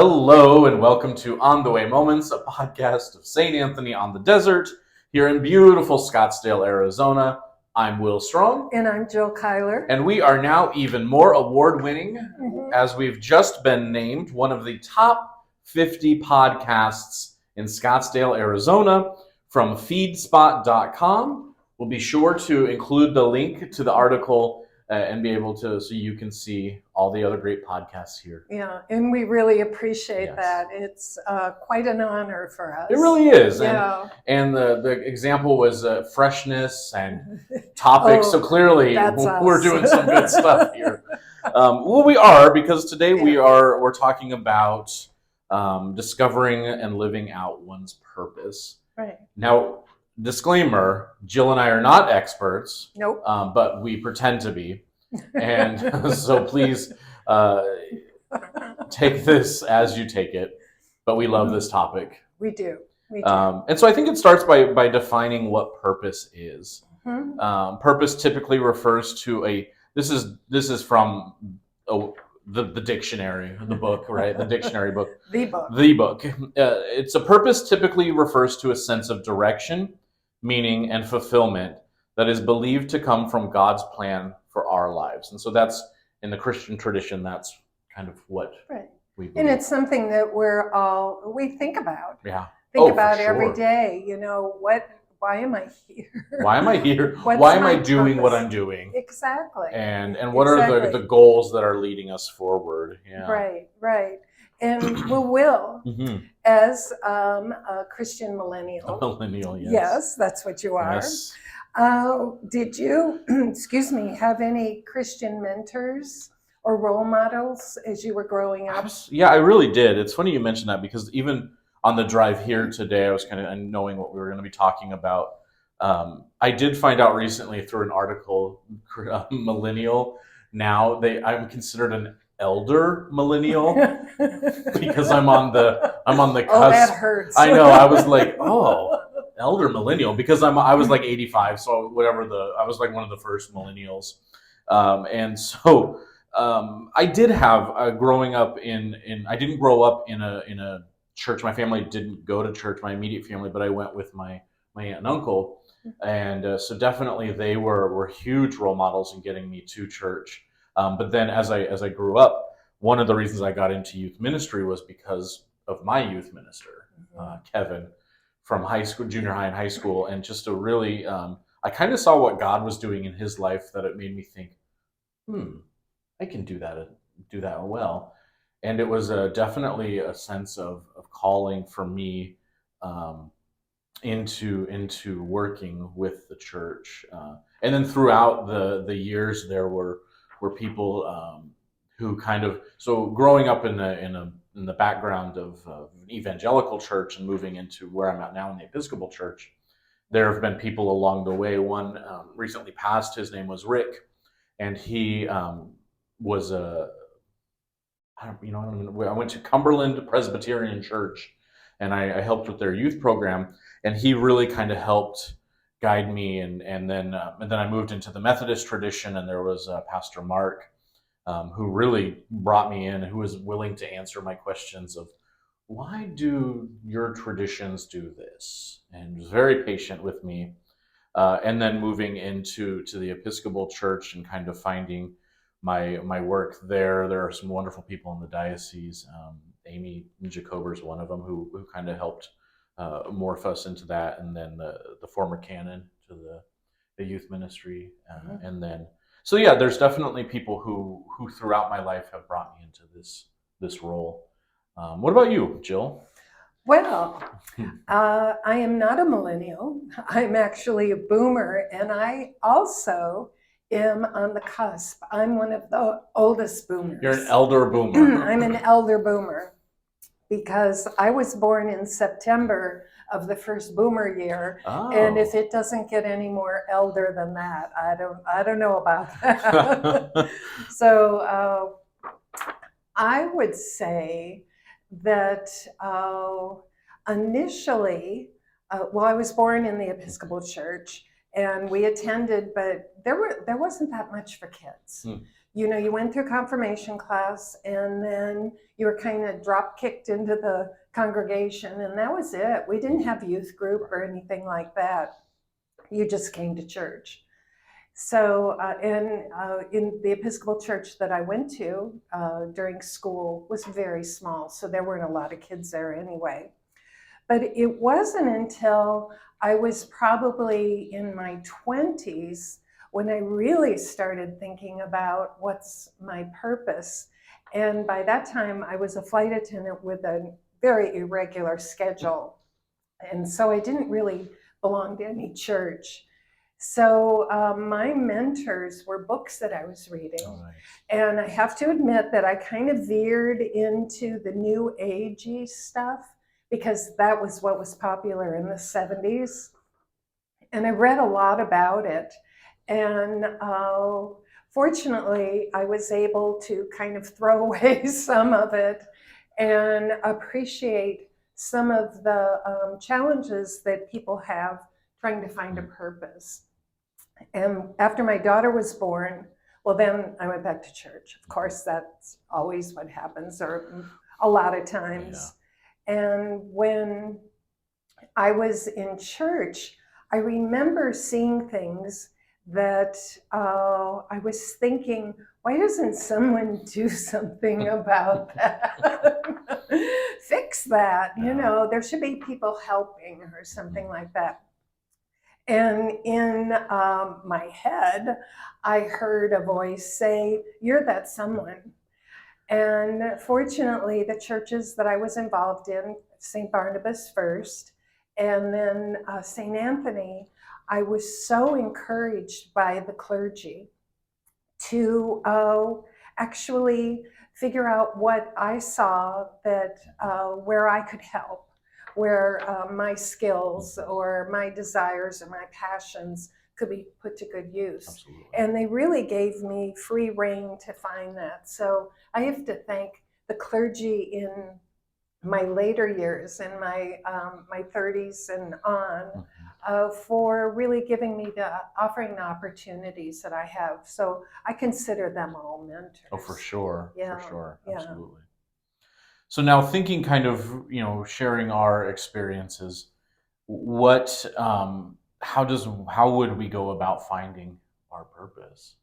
Hello and welcome to On the Way Moments, a podcast of St. Anthony on the Desert here in beautiful Scottsdale, Arizona. I'm Will Strong. And I'm Jill Kyler. And we are now even more award-winning as we've just been named one of the top 50 podcasts in Scottsdale, Arizona from feedspot.com. We'll be sure to include the link to the article and be able to, so you can see all the other great podcasts here. Yeah, and we really appreciate that. It's quite an honor for us. It really is. Yeah. And the example was freshness and topics. So clearly we're doing some good stuff here. Well, we are, because today we're talking about discovering and living out one's purpose. Right. Now, disclaimer, Jill and I are not experts. Nope. But we pretend to be. And so please take this as you take it. But we love this topic. We do. And so I think it starts by defining what purpose is. Mm-hmm. Purpose typically refers to this is from the dictionary, the book, right? The dictionary book. The book. The book. It's a purpose typically refers to a sense of direction, meaning, and fulfillment that is believed to come from God's plan for our lives. And so that's, in the Christian tradition, that's kind of what we believe. And it's something that we think about. Yeah. Think about every day. You know, why am I here? Why am I here? Why am I doing what I'm doing? Exactly. And what are the goals that are leading us forward? Yeah. Right. And Will, as a Christian millennial. A millennial, yes. Yes, that's what you are. Yes. Did you, have any Christian mentors or role models as you were growing up? Yeah, I really did. It's funny you mentioned that, because even on the drive here today, I was kind of knowing what we were going to be talking about. I did find out recently through an article, millennial. Now I'm considered an elder millennial because I'm on the cusp. Oh, that hurts. I know. I was like, elder millennial, because I was like 85, so I was like one of the first millennials, and so I did have growing up I didn't grow up in a church. My family didn't go to church, my immediate family, but I went with my aunt and uncle, and so definitely they were huge role models in getting me to church. But then as I grew up, one of the reasons I got into youth ministry was because of my youth minister, Kevin, from high school, junior high and high school, and just to really, I kind of saw what God was doing in his life that it made me think, I can do that well. And it was definitely a sense of calling for me into working with the church. And then throughout the years, there were people who kind of, so growing up in the background of an evangelical church and moving into where I'm at now in the Episcopal Church, there have been people along the way. One recently passed. His name was Rick, and he was I went to Cumberland Presbyterian Church, and I helped with their youth program, and he really kind of helped guide me. And then I moved into the Methodist tradition, and there was Pastor Mark, who really brought me in, who was willing to answer my questions of, why do your traditions do this? And was very patient with me. And then moving into the Episcopal Church and kind of finding my work there. There are some wonderful people in the diocese. Amy Jacober is one of them who kind of helped morph us into that. And then the former canon to the youth ministry. And then, so yeah, there's definitely people who throughout my life have brought me into this role. What about you, Jill? Well, I am not a millennial. I'm actually a boomer, and I also am on the cusp. I'm one of the oldest boomers. You're an elder boomer. I'm an elder boomer because I was born in September of the first boomer year. Oh. And if it doesn't get any more elder than that, I don't know about that. So I would say that initially, I was born in the Episcopal Church, and we attended, but there wasn't that much for kids. you went through confirmation class and then you were kind of drop kicked into the congregation, and that was it. We didn't have youth group or anything like that. You just came to church. So, in the Episcopal church that I went to during school was very small, so there weren't a lot of kids there anyway. But it wasn't until I was probably in my 20s when I really started thinking about what's my purpose. And by that time, I was a flight attendant with a very irregular schedule. And so I didn't really belong to any church. So my mentors were books that I was reading. Oh, nice. And I have to admit that I kind of veered into the new agey stuff because that was what was popular in the 70s. And I read a lot about it. And fortunately, I was able to kind of throw away some of it and appreciate some of the challenges that people have trying to find a purpose. And after my daughter was born, well, then I went back to church. Of course, that's always what happens, or a lot of times. Yeah. And when I was in church, I remember seeing things that I was thinking, why doesn't someone do something about that? Fix that, there should be people helping or something like that. And in my head, I heard a voice say, "You're that someone." And fortunately, the churches that I was involved in, St. Barnabas first, and then St. Anthony, I was so encouraged by the clergy to actually figure out what I saw that where I could help, where my skills or my desires or my passions could be put to good use. Absolutely. And they really gave me free rein to find that. So I have to thank the clergy in my later years, in my 30s and on, for really giving me offering the opportunities that I have. So I consider them all mentors. Oh, for sure. Yeah. For sure. Yeah. Absolutely. So now thinking kind of, sharing our experiences, how would we go about finding our purpose?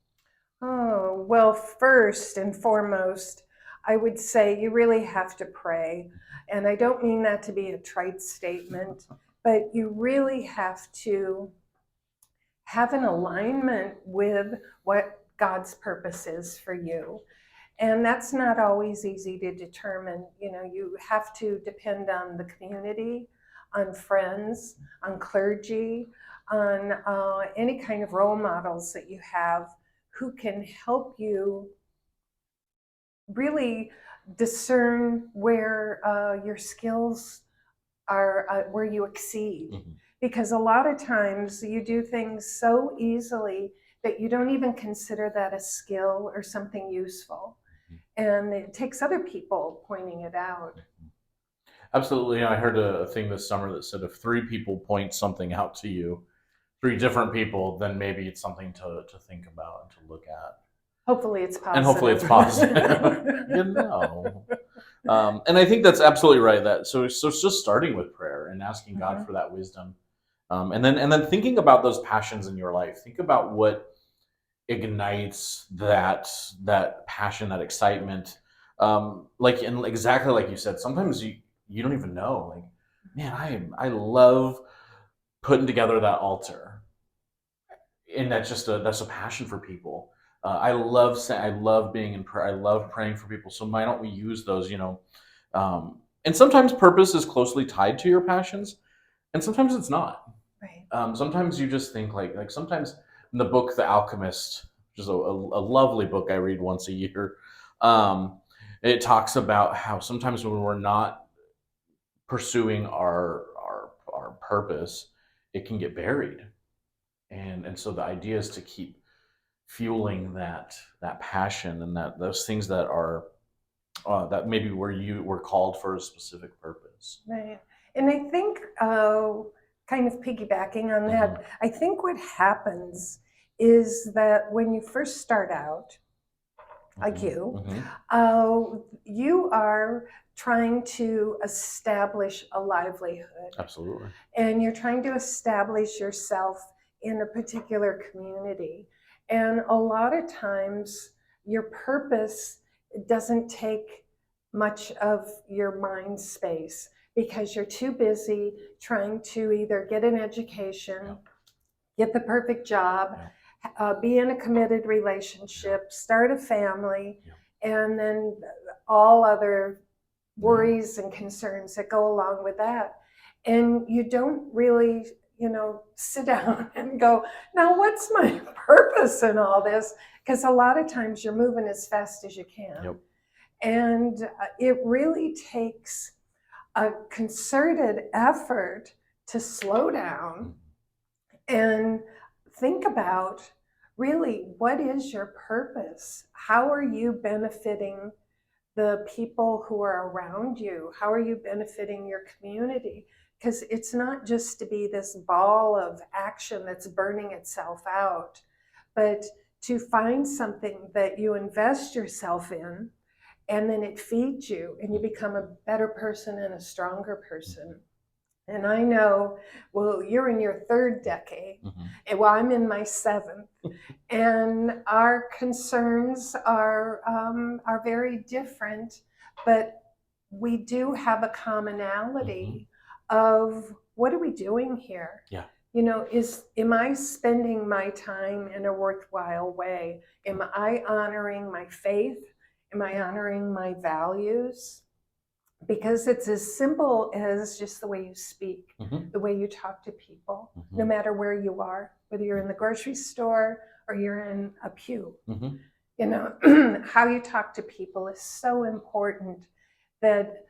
Oh, well, first and foremost, I would say you really have to pray. And I don't mean that to be a trite statement, but you really have to have an alignment with what God's purpose is for you. And that's not always easy to determine. You have to depend on the community, on friends, on clergy, on any kind of role models that you have who can help you really discern where your skills are, where you exceed. Mm-hmm. Because a lot of times you do things so easily that you don't even consider that a skill or something useful. And it takes other people pointing it out. Absolutely. I heard a thing this summer that said if 3 people point something out to you, 3 different people, then maybe it's something to think about and to look at. Hopefully it's positive. And hopefully it's positive. And I think that's absolutely right. So it's just starting with prayer and asking God for that wisdom. And then thinking about those passions in your life. Think about what ignites that passion, that excitement. And exactly like you said, sometimes you don't even know. Like, man, I love putting together that altar, and that's a passion for people. I love being in prayer. I love praying for people. So why don't we use those? And sometimes purpose is closely tied to your passions, and sometimes it's not. Right. Sometimes you just think like sometimes in the book The Alchemist, which is a lovely book I read once a year, it talks about how sometimes when we're not pursuing our purpose, it can get buried, and so the idea is to keep fueling that passion and those things that are that maybe where you were called for a specific purpose. Right. And I think kind of piggybacking on that, I think what happens is that when you first start out, like you, Mhm. you are trying to establish a livelihood, Absolutely. and you're trying to establish yourself in a particular community. And a lot of times, your purpose doesn't take much of your mind space because you're too busy trying to either get an education, get the perfect job, Yeah. be in a committed relationship, start a family, Yeah. and then all other Yeah. worries and concerns that go along with that. And you don't really, sit down and go, now what's my purpose in all this? Because a lot of times you're moving as fast as you can. Yep. And it really takes a concerted effort to slow down and think about really what is your purpose? How are you benefiting the people who are around you? How are you benefiting your community? Because it's not just to be this ball of action that's burning itself out, but to find something that you invest yourself in and then it feeds you and you become a better person and a stronger person. And I know, well, you're in your third decade, and well, I'm in my seventh, and our concerns are very different, but we do have a commonality of what are we doing here? Yeah. Am I spending my time in a worthwhile way? Am I honoring my faith? Am I honoring my values? Because it's as simple as just the way you speak, the way you talk to people, no matter where you are, whether you're in the grocery store or you're in a pew. How you talk to people is so important that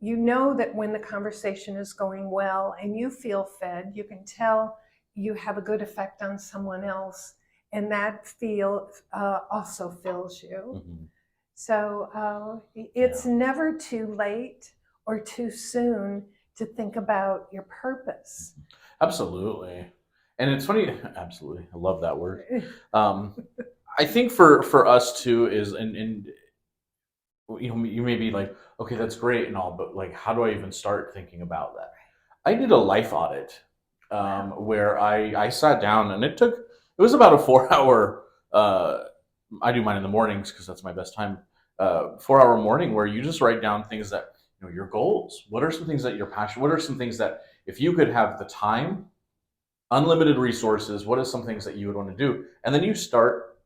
you know that when the conversation is going well and you feel fed, you can tell you have a good effect on someone else, and that feel also fills you. So it's never too late or too soon to think about your purpose. Absolutely. And it's funny. Absolutely. I love that word. I think for us too is, and you may be like, okay, that's great and all, but like, how do I even start thinking about that? I did a life audit where I sat down, and it was about a 4 hour. I do mine in the mornings because that's my best time. 4 hour morning where you just write down things that your goals. What are some things that you're passionate? What are some things that if you could have the time, unlimited resources, what are some things that you would want to do? And then you start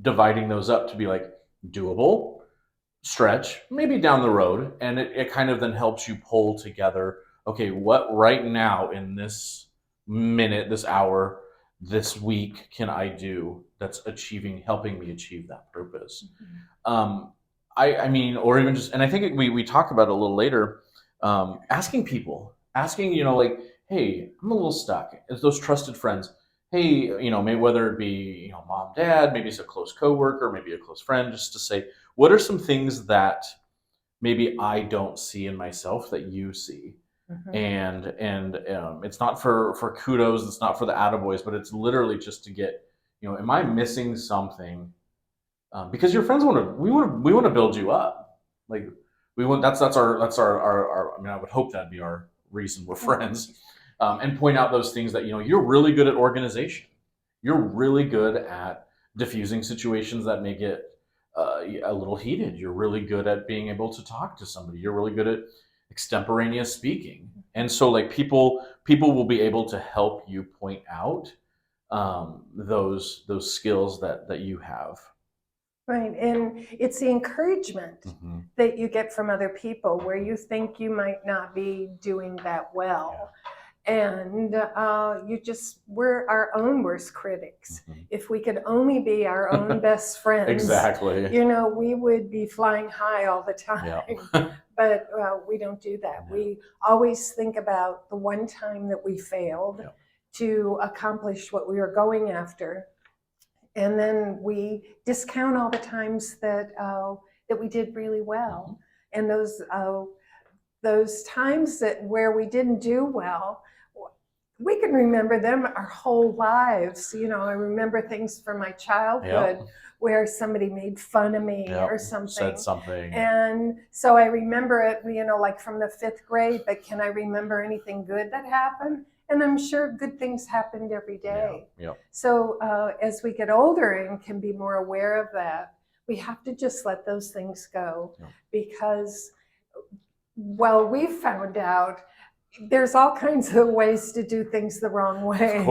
dividing those up to be like doable, stretch, maybe down the road. And it kind of then helps you pull together, okay, what right now in this minute, this hour, this week can I do that's helping me achieve that purpose? I mean, or even just, and I think we talk about it a little later, asking people, like, hey, I'm a little stuck. It's those trusted friends. Hey, maybe whether it be, mom, dad, maybe it's a close coworker, maybe a close friend, just to say, what are some things that maybe I don't see in myself that you see? And it's not for kudos, it's not for the attaboys, but it's literally just to get, am I missing something? Because your friends we want to build you up. Like that's our I mean, I would hope that'd be our reason we're friends, and point out those things that you're really good at organization. You're really good at diffusing situations that may get a little heated. You're really good at being able to talk to somebody. You're really good at extemporaneous speaking, and so like people will be able to help you point out those skills that you have. Right, and it's the encouragement that you get from other people where you think you might not be doing that well. And we're our own worst critics. If we could only be our own best friends, Exactly. We would be flying high all the time. Yeah. But we don't do that. Yeah. We always think about the one time that we failed to accomplish what we were going after. And then we discount all the times that we did really well, and those times where we didn't do well, we can remember them our whole lives. I remember things from my childhood where somebody made fun of me Yep. or something. Said something. And so I remember it, like from the 5th grade, but can I remember anything good that happened? And I'm sure good things happened every day. Yeah. So as we get older and can be more aware of that, we have to just let those things go. Yeah. Because, well, we found out there's all kinds of ways to do things the wrong way. Of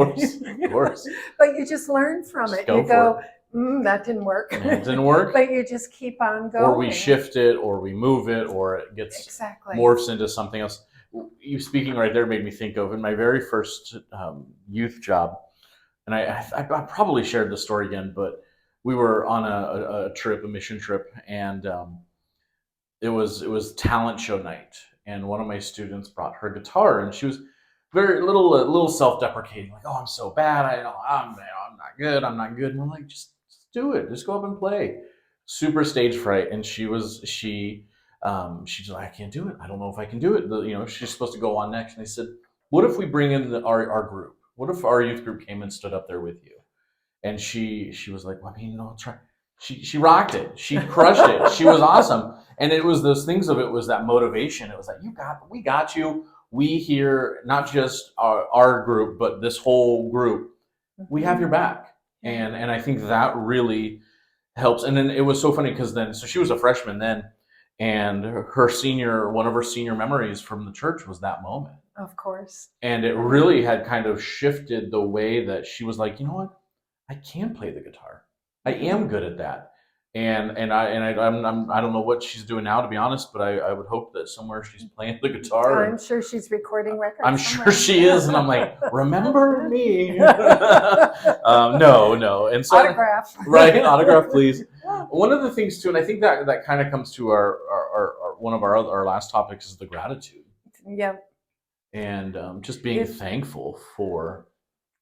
course. But you just learn from Just it. go You go, for it. that didn't work. Yeah, it didn't work. But you just keep on going. Or we shift it, or we move it, or it gets morphs into something else. You speaking right there made me think of in my very first youth job, and I probably shared this story again, but we were on a mission trip, and it was talent show night, and one of my students brought her guitar, and she was very little self-deprecating, like, "Oh, I'm so bad. I'm not good. I'm not good." And we're like, just do it. Just go up and play. Super stage fright, and she's like, "I can't do it. I don't know if I can do it." She's supposed to go on next, and they said, "What if we bring in our group? What if our youth group came and stood up there with you?" And she was like, "Well, I mean, I'll try." She rocked it. She crushed it. She was awesome. And it was those things of it was that motivation. It was like, we got you. We here, not just our group, but this whole group, we have your back. And I think that really helps. And then it was so funny because so she was a freshman then, and one of her senior memories from the church was that moment. Of course. And it really had kind of shifted the way that she was like, you know what? I can play the guitar. I am good at that. And I don't know what she's doing now, to be honest, but I would hope that somewhere she's playing the guitar. I'm sure she's recording records. I'm sure she is, and I'm like, remember me? No, and so autograph, right? Autograph, please. One of the things too, and I think that kind of comes to our one of our last topics is the gratitude. Yep. And just being thankful for.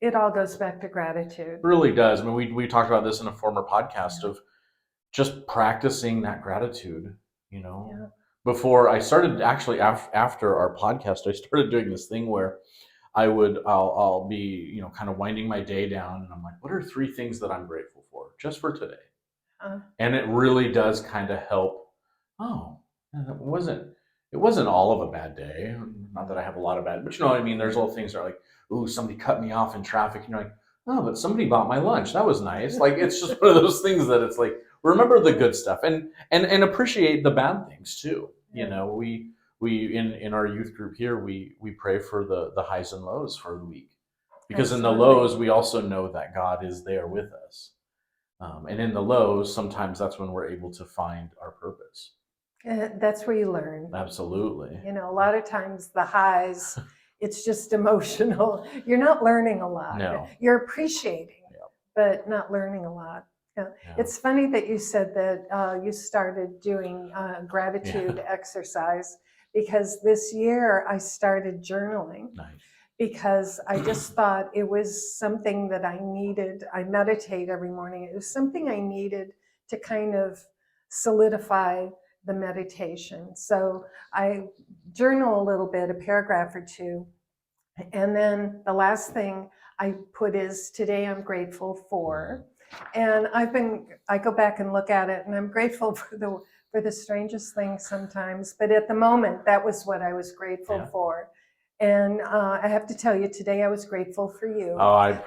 It all goes back to gratitude. It really does. I mean, we talked about this in a former podcast of just practicing that gratitude, Before I started, actually after our podcast, I started doing this thing where I'll be, kind of winding my day down, and I'm like, what are 3 things that I'm grateful for just for today? And it really does kind of help. Oh, it wasn't all of a bad day. Not that I have a lot of bad, but you know what I mean? There's little things that are like, ooh, somebody cut me off in traffic. And you're like, oh, but somebody bought my lunch. That was nice. Like, it's just one of those things that it's like, remember the good stuff and appreciate the bad things too. We in our youth group here, we pray for the highs and lows for the week, because in the lows, we also know that God is there with us. And in the lows, sometimes that's when we're able to find our purpose. That's where you learn. Absolutely. A lot of times the highs, it's just emotional. You're not learning a lot. No. You're appreciating, but not learning a lot. Yeah. It's funny that you said that you started doing gratitude exercise, because this year I started journaling. Nice. Because I just thought it was something that I needed. I meditate every morning. It was something I needed to kind of solidify the meditation. So I journal a little bit, a paragraph or 2. And then the last thing I put is, today I'm grateful for. And I go back and look at it, and I'm grateful for the strangest things sometimes. But at the moment, that was what I was grateful for. And I have to tell you, today I was grateful for you.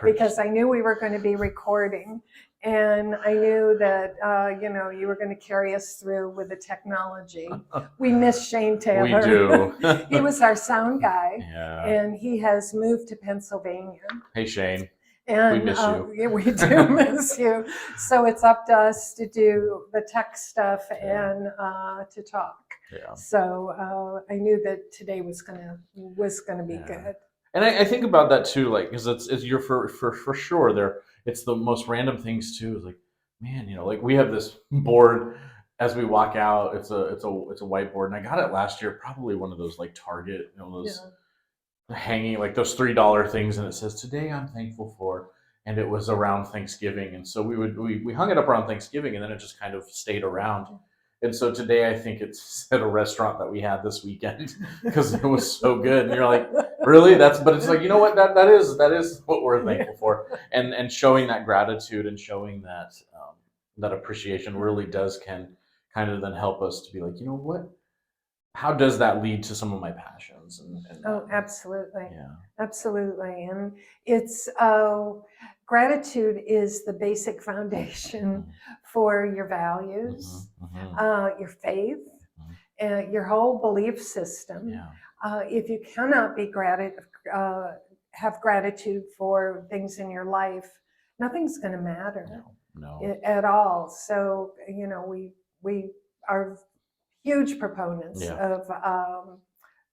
Because I knew we were going to be recording, and I knew that you were going to carry us through with the technology. We miss Shane Taylor. We do. He was our sound guy, and he has moved to Pennsylvania. Hey, Shane. And we miss you. Yeah, we do miss you. So it's up to us to do the tech stuff and to talk. Yeah. So I knew that today was gonna be good. And I think about that too, like, because it's you're for sure there. It's the most random things too. It's like, man, like we have this board as we walk out. It's a whiteboard, and I got it last year, probably one of those like Target, those hanging, like those $3 things, and it says, today I'm thankful for, and it was around Thanksgiving, and so we hung it up around Thankgiving, and then it just kind of stayed around. And so today I think it's at a restaurant that we had this weekend, because it was so good. And you're like, really? But it's like, you know what? That is what we're thankful for, and showing that gratitude, and showing that that appreciation really does can kind of then help us to be like, you know what, how does that lead to some of my passions and Oh, absolutely. yeah. Absolutely. And it's gratitude is the basic foundation for your values, your faith, your whole belief system. Yeah. If you cannot be have gratitude for things in your life, nothing's going to matter No. at all. So, we are huge proponents Yeah. of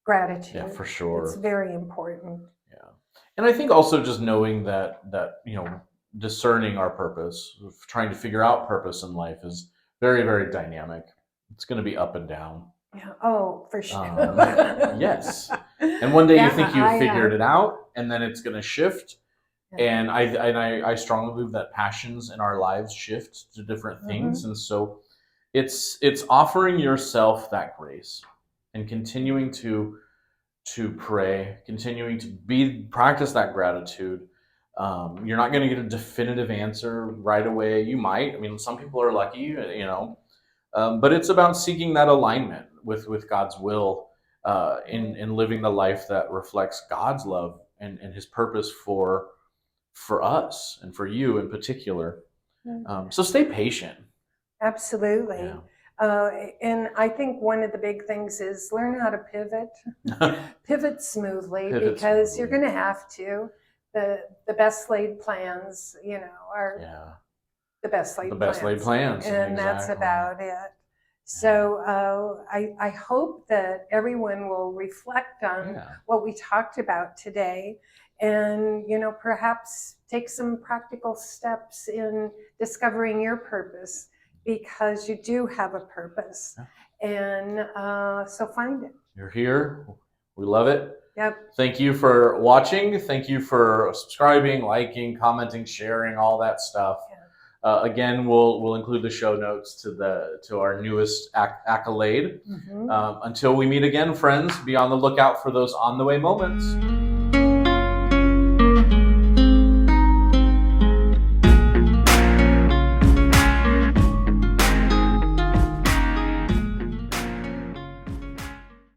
gratitude. Yeah, for sure. It's very important. Yeah. And I think also just knowing that discerning our purpose, trying to figure out purpose in life is very, very dynamic. It's going to be up and down. Yeah. Oh, for sure. Yes. And one day you Yeah, think you've figured it out, and then it's going to shift. Yeah. And I strongly believe that passions in our lives shift to different things, and so it's offering yourself that grace and continuing to pray, continuing to practice that gratitude. You're not going to get a definitive answer right away. You might. I mean, some people are lucky, but it's about seeking that alignment with God's will in living the life that reflects God's love and His purpose for us and for you in particular. So stay patient. Absolutely. Yeah. And I think one of the big things is learn how to pivot smoothly, because you're going to have to. The best laid plans, are the best laid plans. And exactly. That's about it. So I hope that everyone will reflect on what we talked about today, and perhaps take some practical steps in discovering your purpose, because you do have a purpose. And so find it. You're here. We love it. Yep. Thank you for watching. Thank you for subscribing, liking, commenting, sharing, all that stuff. Again, we'll include the show notes to our newest accolade. Until we meet again, friends, be on the lookout for those on the way moments.